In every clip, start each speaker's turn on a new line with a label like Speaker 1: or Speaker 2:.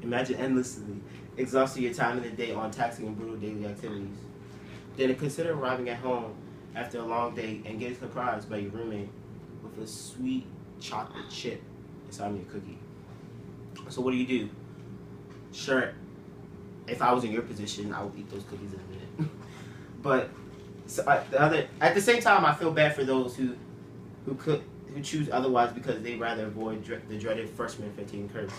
Speaker 1: Imagine endlessly exhausting your time in the day on taxing and brutal daily activities. Then consider arriving at home after a long day and getting surprised by your roommate with a sweet chocolate chip inside of your cookie. So what do? Sure, if I was in your position, I would eat those cookies in a minute. But so at the same time, I feel bad for those who choose otherwise because they rather avoid the dreaded freshman 15 curve.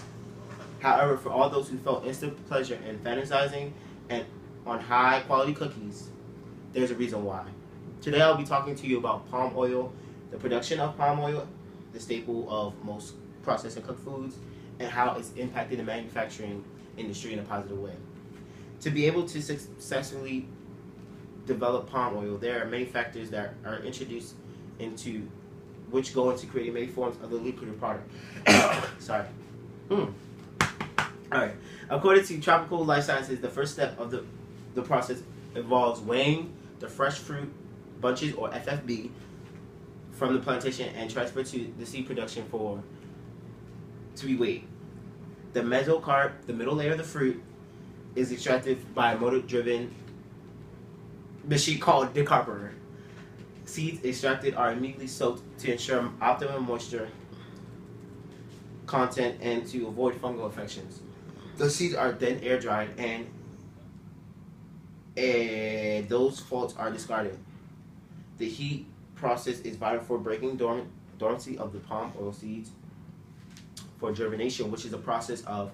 Speaker 1: However, for all those who felt instant pleasure in fantasizing and on high quality cookies, there's a reason why. Today I'll be talking to you about palm oil, the production of palm oil, the staple of most processed and cooked foods, and how it's impacted the manufacturing industry in a positive way. To be able to successfully develop palm oil, there are many factors that are introduced into which go into creating many forms of the lucrative product. Sorry. Alright. According to Tropical Life Sciences, the first step of the process involves weighing the fresh fruit bunches, or FFB, from the plantation and transferred to the seed production to be weighed. The mesocarp, the middle layer of the fruit, is extracted by a motor-driven machine called decarboner. Seeds extracted are immediately soaked to ensure optimum moisture content and to avoid fungal infections. The seeds are then air dried and those faults are discarded. The heat process is vital for breaking dormancy of the palm oil seeds for germination, which is a process of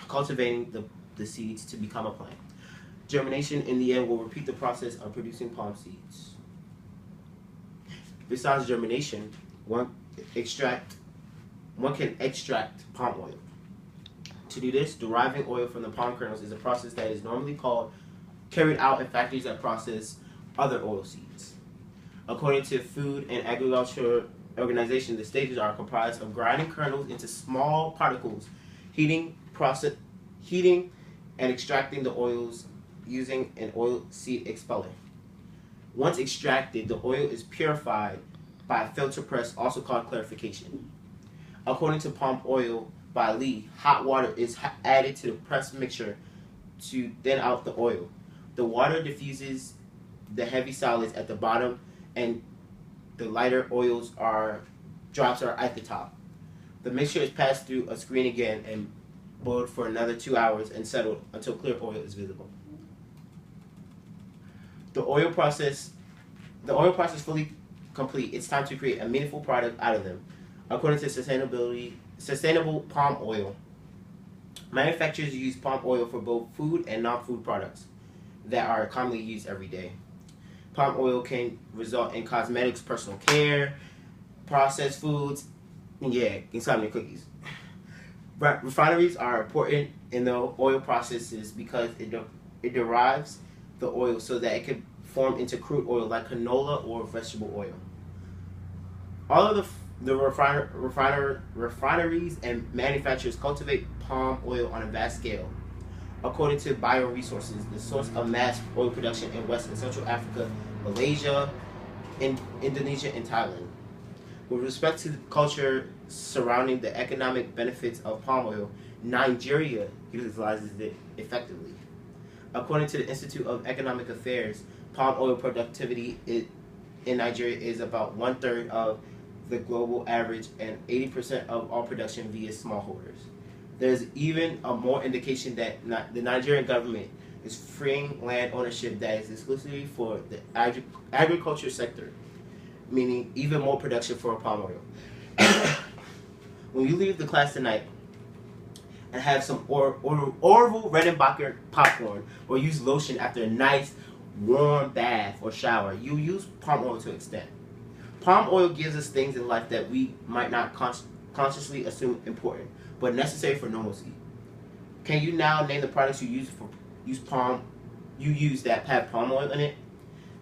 Speaker 1: cultivating the seeds to become a plant. Germination in the end will repeat the process of producing palm seeds. Besides germination, one can extract palm oil. To do this, deriving oil from the palm kernels is a process that is normally carried out in factories that process other oil seeds. According to Food and Agriculture Organization, the stages are comprised of grinding kernels into small particles, heating and extracting the oils using an oil seed expeller. Once extracted, the oil is purified by a filter press, also called clarification. According to Palm Oil by Lee, hot water is added to the pressed mixture to thin out the oil. The water diffuses the heavy solids at the bottom and the lighter drops are at the top. The mixture is passed through a screen again and boiled for another 2 hours and settled until clear oil is visible. The oil process fully complete. It's time to create a meaningful product out of them. According to Sustainable Palm Oil, manufacturers use palm oil for both food and non-food products that are commonly used every day. Palm oil can result in cosmetics, personal care, processed foods, and insomnia cookies. Refineries are important in the oil processes because it derives the oil so that it can form into crude oil like canola or vegetable oil. All of the refineries and manufacturers cultivate palm oil on a vast scale. According to Bioresources, the source of mass oil production in West and Central Africa, Malaysia, Indonesia, and Thailand. With respect to the culture surrounding the economic benefits of palm oil, Nigeria utilizes it effectively. According to the Institute of Economic Affairs, palm oil productivity in Nigeria is about 1/3 of the global average and 80% of all production via smallholders. There's even a more indication that the Nigerian government is freeing land ownership that is exclusively for the agriculture sector, meaning even more production for palm oil. When you leave the class tonight and have some Orville Redenbacher popcorn or use lotion after a nice warm bath or shower, you use palm oil to an extent. Palm oil gives us things in life that we might not consciously assume important, but necessary for normalcy. Can you now name the products you use that have palm oil in it?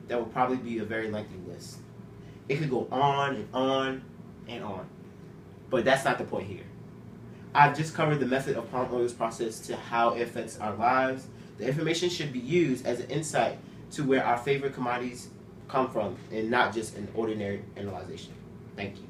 Speaker 1: That will probably be a very lengthy list. It could go on and on and on, but that's not the point here. I've just covered the method of palm oil's process to how it affects our lives. The information should be used as an insight to where our favorite commodities come from and not just an ordinary analyzation. Thank you.